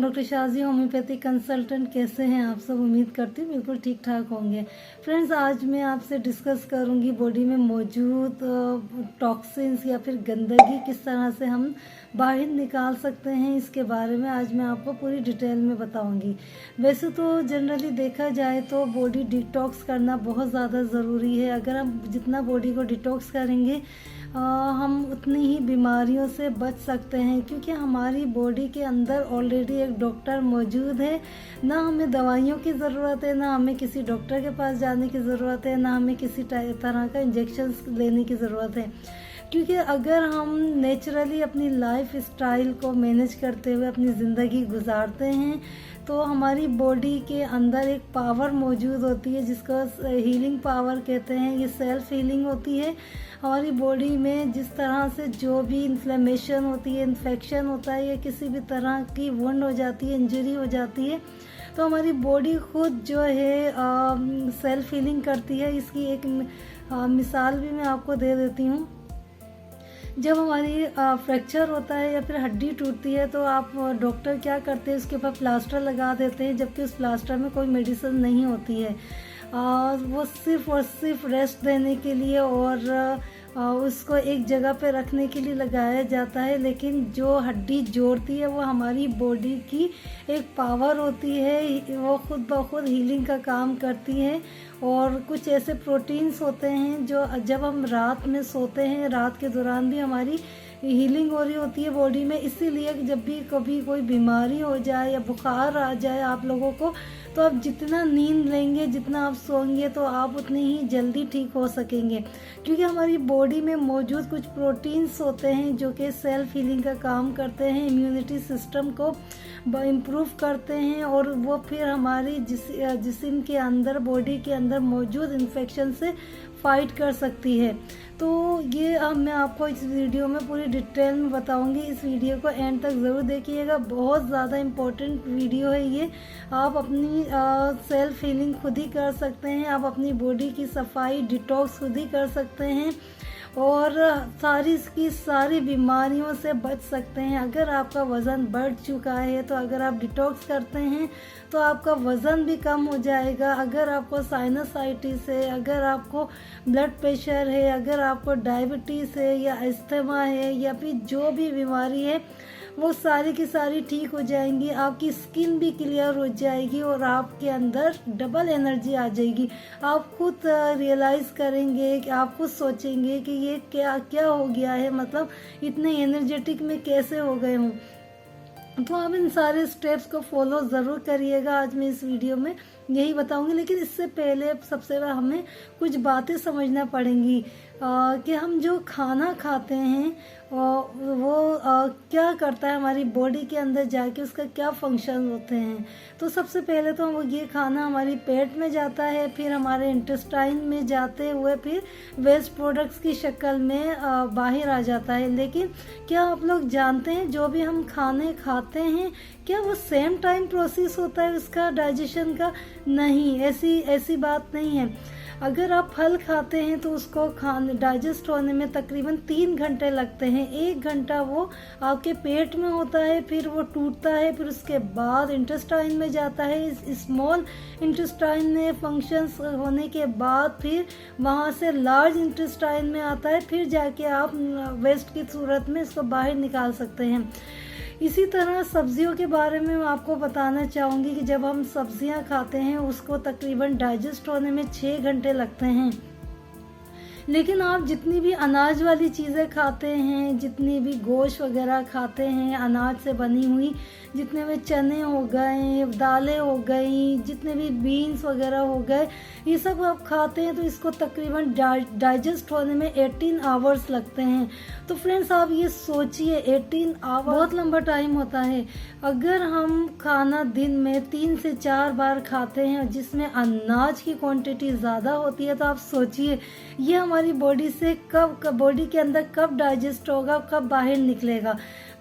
M doctor Shaji, homeopathy consultant. कैसे हैं आप सब? उम्मीद करती हूँ बिल्कुल ठीक ठाक होंगे। फ्रेंड्स, आज मैं आपसे डिस्कस करूँगी बॉडी में मौजूद टॉक्सिन्स या फिर गंदगी किस तरह से हम बाहर निकाल सकते हैं, इसके बारे में आज मैं आपको पूरी डिटेल में बताऊंगी। वैसे तो जनरली देखा जाए तो बॉडी डिटॉक्स करना बहुत ज़्यादा ज़रूरी है। अगर हम जितना बॉडी को डिटॉक्स करेंगे हम उतनी ही बीमारियों से बच सकते हैं, क्योंकि हमारी बॉडी के अंदर ऑलरेडी एक डॉक्टर मौजूद है। ना हमें दवाइयों की ज़रूरत है, ना हमें किसी डॉक्टर के पास जाने की ज़रूरत है, ना हमें किसी तरह का इंजेक्शन लेने की ज़रूरत है। क्योंकि अगर हम नेचुरली अपनी लाइफ स्टाइल को मैनेज करते हुए अपनी ज़िंदगी गुजारते हैं तो हमारी बॉडी के अंदर एक पावर मौजूद होती है जिसको हीलिंग पावर कहते हैं। ये सेल्फ हीलिंग होती है। हमारी बॉडी में जिस तरह से जो भी इन्फ्लेमेशन होती है, इन्फेक्शन होता है या किसी भी तरह की वुंड हो जाती है, इंजरी हो जाती है, तो हमारी बॉडी खुद जो है सेल्फ हीलिंग करती है। इसकी एक मिसाल भी मैं आपको दे देती हूँ। जब हमारी फ्रैक्चर होता है या फिर हड्डी टूटती है तो आप डॉक्टर क्या करते हैं, उसके ऊपर प्लास्टर लगा देते हैं, जबकि उस प्लास्टर में कोई मेडिसिन नहीं होती है। वो सिर्फ और सिर्फ रेस्ट देने के लिए और उसको एक जगह पे रखने के लिए लगाया जाता है। लेकिन जो हड्डी जोड़ती है वो हमारी बॉडी की एक पावर होती है, वो खुद ब खुद हीलिंग का काम करती है। और कुछ ऐसे प्रोटीन्स होते हैं जो जब हम रात में सोते हैं, रात के दौरान भी हमारी हीलिंग हो रही होती है बॉडी में। इसीलिए जब भी कभी कोई बीमारी हो जाए या बुखार आ जाए आप लोगों को, तो आप जितना नींद लेंगे, जितना आप सोएंगे, तो आप उतनी ही जल्दी ठीक हो सकेंगे। क्योंकि हमारी बॉडी में मौजूद कुछ प्रोटीन्स होते हैं जो कि सेल्फ हीलिंग का काम करते हैं, इम्यूनिटी सिस्टम को इम्प्रूव करते हैं और वो फिर हमारी जिस्म के अंदर, बॉडी के अंदर मौजूद इन्फेक्शन से फाइट कर सकती है। तो ये अब मैं आपको इस वीडियो में पूरी डिटेल में बताऊंगी। इस वीडियो को एंड तक ज़रूर देखिएगा, बहुत ज़्यादा इम्पोर्टेंट वीडियो है ये। आप अपनी सेल्फ हीलिंग खुद ही कर सकते हैं, आप अपनी बॉडी की सफाई, डिटॉक्स खुद ही कर सकते हैं और सारी बीमारियों से बच सकते हैं। अगर आपका वज़न बढ़ चुका है तो अगर आप डिटॉक्स करते हैं तो आपका वज़न भी कम हो जाएगा। अगर आपको साइनसाइटिस है, अगर आपको ब्लड प्रेशर है, अगर आपको डायबिटीज़ है या अस्थमा है या फिर जो भी बीमारी है, वो सारी की सारी ठीक हो जाएंगी। आपकी स्किन भी क्लियर हो जाएगी और आपके अंदर डबल एनर्जी आ जाएगी। आप खुद रियलाइज़ करेंगे कि आप खुद सोचेंगे कि ये क्या क्या हो गया है, मतलब इतने एनर्जेटिक में कैसे हो गए हूँ। तो आप इन सारे स्टेप्स को फॉलो ज़रूर करिएगा। आज मैं इस वीडियो में यही बताऊंगी, लेकिन इससे पहले सबसे पहले हमें कुछ बातें समझना पड़ेंगी कि हम जो खाना खाते हैं वो क्या करता है हमारी बॉडी के अंदर जाके, उसका क्या फंक्शन होते हैं। तो सबसे पहले तो वो ये खाना हमारी पेट में जाता है, फिर हमारे इंटेस्टाइन में जाते हुए फिर वेस्ट प्रोडक्ट्स की शक्ल में बाहर आ जाता है। लेकिन क्या आप लोग जानते हैं जो भी हम खाने खाते हैं क्या वो सेम टाइम प्रोसेस होता है उसका डाइजेशन का? नहीं, ऐसी बात नहीं है। अगर आप फल खाते हैं तो उसको डाइजेस्ट होने में तकरीबन 3 घंटे लगते हैं। 1 घंटा वो आपके पेट में होता है, फिर वो टूटता है, फिर उसके बाद इंटेस्टाइन में जाता है। स्मॉल इंटेस्टाइन में फंक्शंस होने के बाद फिर वहाँ से लार्ज इंटेस्टाइन में आता है, फिर जाके आप वेस्ट की सूरत में इसको बाहर निकाल सकते हैं। इसी तरह सब्जियों के बारे में मैं आपको बताना चाहूँगी कि जब हम सब्जियां खाते हैं उसको तकरीबन डाइजेस्ट होने में 6 घंटे लगते हैं। लेकिन आप जितनी भी अनाज वाली चीज़ें खाते हैं, जितनी भी गोश्त वगैरह खाते हैं अनाज से बनी हुई, जितने भी चने हो गए, दालें हो गई, जितने भी बीन्स वगैरह हो गए, ये सब आप खाते हैं तो इसको तकरीबन डाइजेस्ट होने में 18 आवर्स लगते हैं। तो फ्रेंड्स, आप ये सोचिए 18 आवर बहुत लंबा टाइम होता है। अगर हम खाना दिन में 3 से 4 बार खाते हैं जिसमें अनाज की क्वांटिटी ज़्यादा होती है, तो आप सोचिए ये हमारी बॉडी से कब बॉडी के अंदर कब डाइजेस्ट होगा, कब बाहर निकलेगा।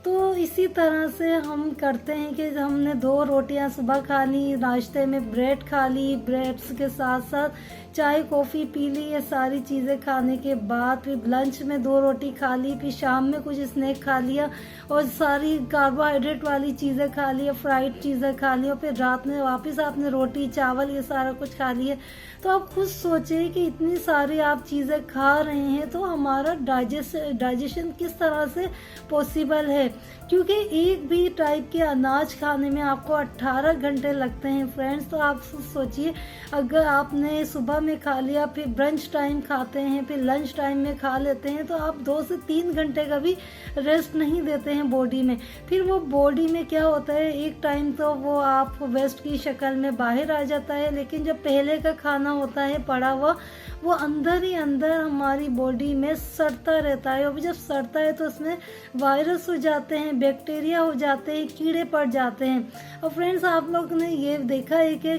तो इसी तरह से हम करते हैं कि हमने 2 रोटियां सुबह खा ली, नाश्ते में ब्रेड खा ली, ब्रेड्स के साथ साथ चाय कॉफ़ी पी ली, ये सारी चीज़ें खाने के बाद फिर लंच में 2 रोटी खा ली, फिर शाम में कुछ स्नैक खा लिया और सारी कार्बोहाइड्रेट वाली चीज़ें खा ली, फ्राइड चीज़ें खा ली और फिर रात में वापस आपने रोटी चावल ये सारा कुछ खा लिया। तो आप खुद सोचिए कि इतनी सारी आप चीज़ें खा रहे हैं तो हमारा डाइजेशन किस तरह से पॉसिबल है, क्योंकि एक भी टाइप के अनाज खाने में आपको 18 घंटे लगते हैं फ्रेंड्स। तो आप सोचिए, अगर आपने सुबह में खा लिया, फिर ब्रंच टाइम खाते हैं, फिर लंच टाइम में खा लेते हैं, तो आप 2 से 3 घंटे का भी रेस्ट नहीं देते हैं बॉडी में। फिर वो बॉडी में क्या होता है, एक टाइम तो वो आप वेस्ट की शक्ल में बाहर आ जाता है, लेकिन जो पहले का खाना होता है पड़ा हुआ, वो अंदर ही अंदर हमारी बॉडी में सड़ता रहता है। और जब सड़ता है तो उसमें वायरस हो जाते हैं, बैक्टीरिया हो जाते हैं, कीड़े पड़ जाते हैं। और फ्रेंड्स, आप लोग ने ये देखा है कि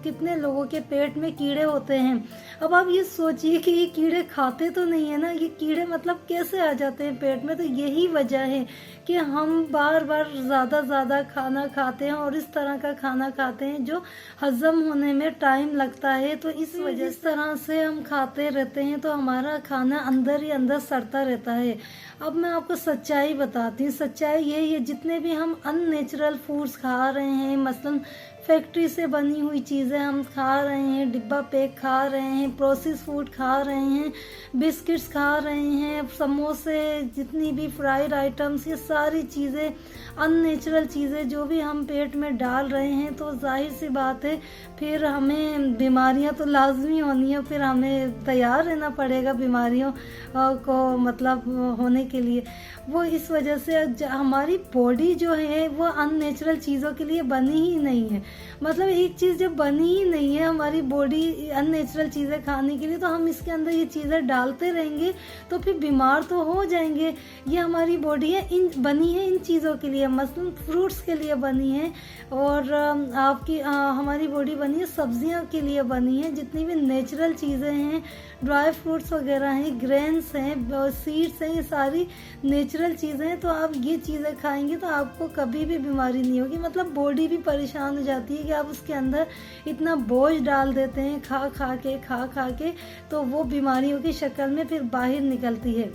कितने लोगों के पेट में कीड़े होते हैं। अब आप ये सोचिए कि ये कीड़े खाते तो नहीं है ना, ये कीड़े मतलब कैसे आ जाते हैं पेट में। तो यही वजह है कि हम बार बार ज़्यादा खाना खाते हैं और इस तरह का खाना खाते हैं जो हजम होने में टाइम लगता है। तो इस वजह इस तरह से हम खाते रहते हैं तो हमारा खाना अंदर ही अंदर सड़ता रहता है। अब मैं आपको सच्चाई बताती हूँ। सच्चाई ये है, जितने भी हम अननेचुरल फूड्स खा रहे हैं, मसलन फैक्ट्री से बनी हुई चीज़ें हम खा रहे हैं, डिब्बा पैक खा रहे हैं, प्रोसेस फूड खा रहे हैं, बिस्किट्स खा रहे हैं, समोसे, जितनी भी फ्राइड आइटम्स, ये सारी चीज़ें अननेचुरल चीज़ें जो भी हम पेट में डाल रहे हैं, तो जाहिर सी बात है फिर हमें बीमारियां तो लाजमी होनी है, फिर हमें तैयार रहना पड़ेगा बीमारियों को मतलब होने के लिए। वो इस वजह से हमारी बॉडी जो है वो अननेचुरल चीज़ों के लिए बनी ही नहीं है। मतलब एक चीज़ जब बनी ही नहीं है हमारी बॉडी अननेचुरल चीज़ें खाने के लिए, तो हम इसके अंदर ये चीज़ें डालते रहेंगे तो फिर बीमार तो हो जाएंगे। ये हमारी बॉडी है बनी है इन चीज़ों के लिए, मसलन फ्रूट्स के लिए बनी है, और आपकी हमारी बॉडी बनी है सब्जियों के लिए बनी है। जितनी भी नेचुरल चीज़ें हैं, ड्राई फ्रूट्स वगैरह हैं, ग्रेन्स हैं, सीड्स हैं, ये सारी नेचुरल चीज़ें हैं। तो आप ये चीज़ें खाएंगे तो आपको कभी भी बीमारी नहीं होगी। मतलब बॉडी भी परेशान हो जाती है कि आप उसके अंदर इतना बोझ डाल देते हैं खा खा के, तो वो बीमारियों की शक्ल में फिर बाहर निकलती है।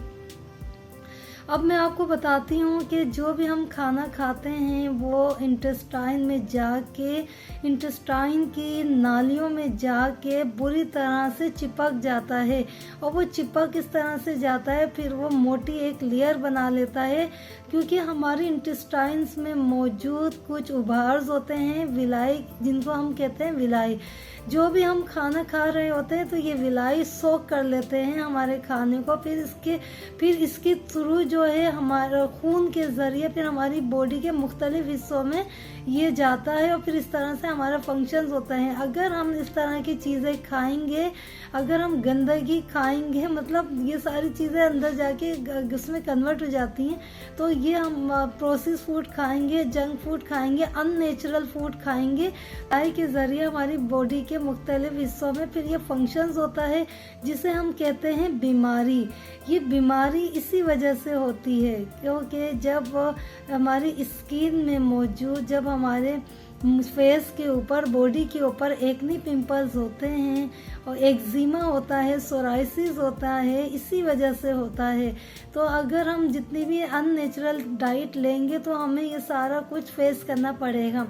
अब मैं आपको बताती हूँ कि जो भी हम खाना खाते हैं वो इंटेस्टाइन में जाके, इंटेस्टाइन की नालियों में जाके बुरी तरह से चिपक जाता है। और वो चिपक इस तरह से जाता है, फिर वो मोटी एक लेयर बना लेता है, क्योंकि हमारे इंटेस्टाइन्स में मौजूद कुछ उभार्स होते हैं, विलाई, जिनको हम कहते हैं विलाई। जो भी हम खाना खा रहे होते हैं तो ये विलाई सोख कर लेते हैं हमारे खाने को, फिर इसके थ्रू जो है हमारा खून के जरिए फिर हमारी बॉडी के मुख्तलिफ हिस्सों में ये जाता है और फिर इस तरह से हमारा फंक्शंस होता है। अगर हम इस तरह की चीज़ें खाएंगे, अगर हम गंदगी खाएंगे, मतलब ये सारी चीज़ें अंदर जाके उसमें कन्वर्ट हो जाती हैं, तो ये हम प्रोसेस फूड खाएंगे, जंक फूड खाएंगे, अननेचुरल फूड खाएंगे, खाए के ज़रिए हमारी बॉडी के मुख्तलिफ हिस्सों में फिर ये फंक्शंस होता है, जिसे हम कहते हैं बीमारी। ये बीमारी इसी वजह से होती है क्योंकि जब हमारी स्किन में मौजूद, जब हमारे फेस के ऊपर, बॉडी के ऊपर एक्ने पिंपल्स होते हैं और एक्जिमा होता है, सोराइसिस होता है, इसी वजह से होता है। तो अगर हम जितनी भी अननेचुरल डाइट लेंगे तो हमें ये सारा कुछ फेस करना पड़ेगा।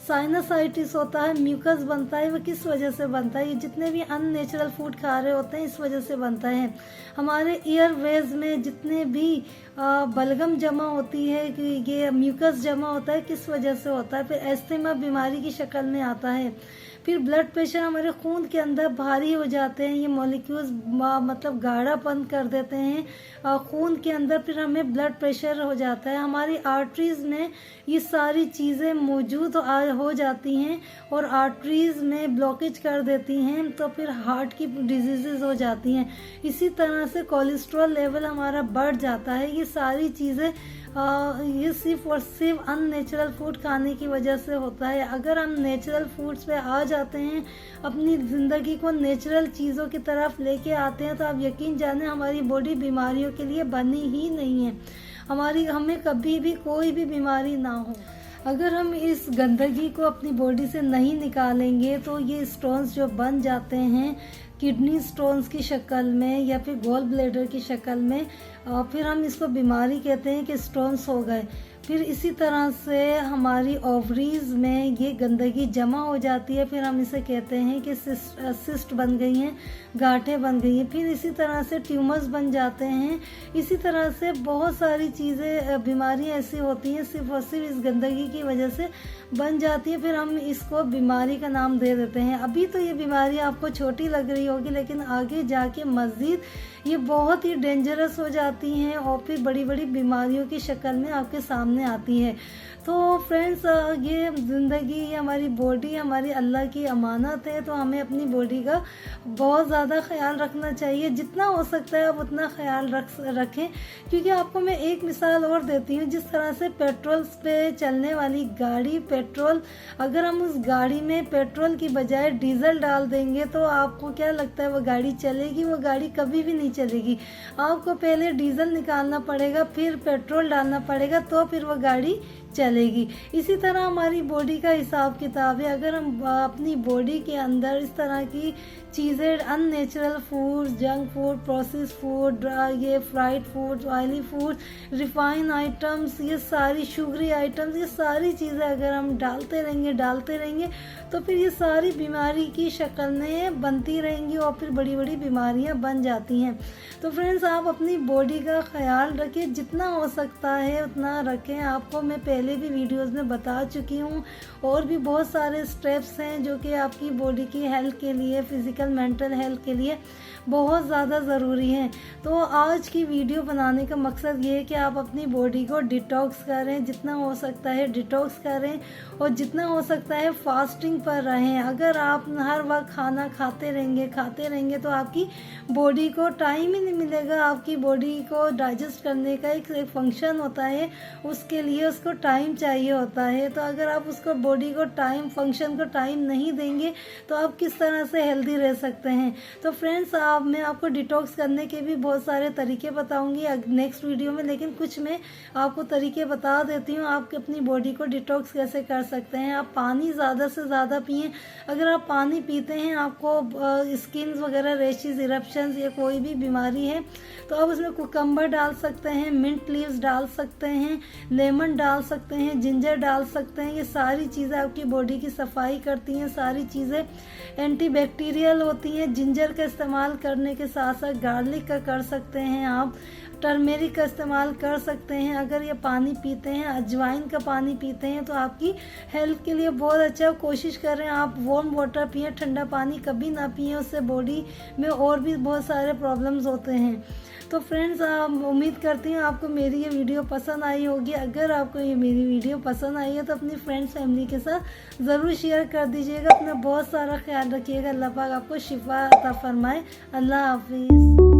साइनसाइटिस होता है, म्यूकस बनता है, वो किस वजह से बनता है? ये जितने भी अननेचुरल फूड खा रहे होते हैं इस वजह से बनता है। हमारे एयरवेज में जितने भी बलगम जमा होती है, कि ये म्यूकस जमा होता है, किस वजह से होता है? फिर एस्थमा बीमारी की शक्ल में आता है। फिर ब्लड प्रेशर, हमारे खून के अंदर भारी हो जाते हैं, ये मॉलिक्यूल्स मतलब गाढ़ापन कर देते हैं खून के अंदर, फिर हमें ब्लड प्रेशर हो जाता है। हमारी आर्टरीज में ये सारी चीज़ें मौजूद हो जाती हैं और आर्टरीज में ब्लॉकेज कर देती हैं, तो फिर हार्ट की डिजीजेज हो जाती हैं। इसी तरह से कोलेस्ट्रॉल लेवल हमारा बढ़ जाता है। ये सारी चीज़ें ये सिर्फ और सिर्फ अननेचुरल फूड खाने की वजह से होता है। अगर हम नेचुरल फूड्स पे आ जाते हैं, अपनी ज़िंदगी को नेचुरल चीज़ों की तरफ लेके आते हैं, तो आप यकीन जाने हमारी बॉडी बीमारियों के लिए बनी ही नहीं है। हमें कभी भी कोई भी बीमारी ना हो। अगर हम इस गंदगी को अपनी बॉडी से नहीं निकालेंगे तो ये स्टोन्स जो बन जाते हैं, किडनी स्टोन्स की शक्ल में या फिर गॉल ब्लैडर की शक्ल में, फिर हम इसको बीमारी कहते हैं कि स्टोन्स हो गए। फिर इसी तरह से हमारी ओवरीज में ये गंदगी जमा हो जाती है, फिर हम इसे कहते हैं कि सिस्ट बन गई हैं, गांठें बन गई हैं। फिर इसी तरह से ट्यूमर्स बन जाते हैं। इसी तरह से बहुत सारी चीज़ें, बीमारियां ऐसी होती हैं सिर्फ और सिर्फ इस गंदगी की वजह से बन जाती है। फिर हम इसको बीमारी का नाम दे देते हैं। अभी तो ये बीमारी आपको छोटी लग रही होगी, लेकिन आगे जाके मज़ीद ये बहुत ही डेंजरस हो जाती हैं और फिर बड़ी बड़ी बीमारियों की शक्ल में आपके सामने आती है। तो फ्रेंड्स, ये ज़िंदगी, ये हमारी बॉडी हमारी अल्लाह की अमानत है, तो हमें अपनी बॉडी का बहुत ज़्यादा ख्याल रखना चाहिए। जितना हो सकता है आप उतना ख्याल रखें। क्योंकि आपको मैं एक मिसाल और देती हूँ, जिस तरह से पेट्रोल पे चलने वाली गाड़ी, पेट्रोल, अगर हम उस गाड़ी में पेट्रोल की बजाय डीजल डाल देंगे तो आपको क्या लगता है वो गाड़ी चलेगी? वो गाड़ी कभी भी नहीं चलेगी। आपको पहले डीजल निकालना पड़ेगा, फिर पेट्रोल डालना पड़ेगा, तो फिर वो गाड़ी चलेगी। इसी तरह हमारी बॉडी का हिसाब किताब है। अगर हम अपनी बॉडी के अंदर इस तरह की चीज़ें, unnatural food, junk food, process food, ये fried food, oily food, refine items, ये सारी शुगरी आइटम्स, ये सारी चीज़ें अगर हम डालते रहेंगे तो फिर ये सारी बीमारी की शक्ल में बनती रहेंगी और फिर बड़ी बड़ी बीमारियां बन जाती हैं। तो फ्रेंड्स, आप अपनी बॉडी का ख्याल रखें, जितना हो सकता है उतना रखें। आपको मैं पहले भी वीडियोस में बता चुकी हूँ, और भी बहुत सारे स्टेप्स हैं जो कि आपकी बॉडी की हेल्थ के लिए, फिज़िकल मेंटल हेल्थ के लिए बहुत ज़्यादा ज़रूरी हैं। तो आज की वीडियो बनाने का मकसद ये है कि आप अपनी बॉडी को डिटॉक्स करें, जितना हो सकता है डिटॉक्स करें, और जितना हो सकता है फास्टिंग पर रहें। अगर आप हर वक्त खाना खाते रहेंगे तो आपकी बॉडी को टाइम ही नहीं मिलेगा। आपकी बॉडी को डाइजेस्ट करने का एक फंक्शन होता है, उसके लिए उसको टाइम चाहिए होता है। तो अगर आप उसको बॉडी को फंक्शन को टाइम नहीं देंगे तो आप किस तरह से हेल्दी रह सकते हैं। तो फ्रेंड्स, मैं आपको डिटॉक्स करने के भी बहुत सारे तरीके बताऊंगी नेक्स्ट वीडियो में, लेकिन कुछ मैं आपको तरीके बता देती हूँ आप अपनी बॉडी को डिटॉक्स कैसे कर सकते हैं। आप पानी ज़्यादा से ज़्यादा पिएं। अगर आप पानी पीते हैं, आपको स्किन वगैरह, रेशेस, इरप्शंस या कोई भी बीमारी है, तो आप उसमें कुकम्बर डाल सकते हैं, मिंट लीव्स डाल सकते हैं, लेमन डाल सकते हैं, जिंजर डाल सकते हैं। ये सारी चीज़ें आपकी बॉडी की सफाई करती हैं, सारी चीज़ें एंटीबैक्टीरियल होती हैं। जिंजर का इस्तेमाल करने के साथ साथ गार्लिक का कर सकते हैं, आप टर्मेरिक का इस्तेमाल कर सकते हैं। अगर ये पानी पीते हैं, अजवाइन का पानी पीते हैं, तो आपकी हेल्थ के लिए बहुत अच्छा। कोशिश करें आप वार्म वाटर पिएं, ठंडा पानी कभी ना पिएं, उससे बॉडी में और भी बहुत सारे प्रॉब्लम्स होते हैं। तो फ्रेंड्स, उम्मीद करती हूँ आपको मेरी ये वीडियो पसंद आई होगी। अगर आपको ये मेरी वीडियो पसंद आई है तो अपनी फ्रेंड्स, फैमिली के साथ ज़रूर शेयर कर दीजिएगा। अपना बहुत सारा ख्याल रखिएगा। अल्लाह पाक आपको शिफा अता फरमाए। अल्लाह हाफिज़।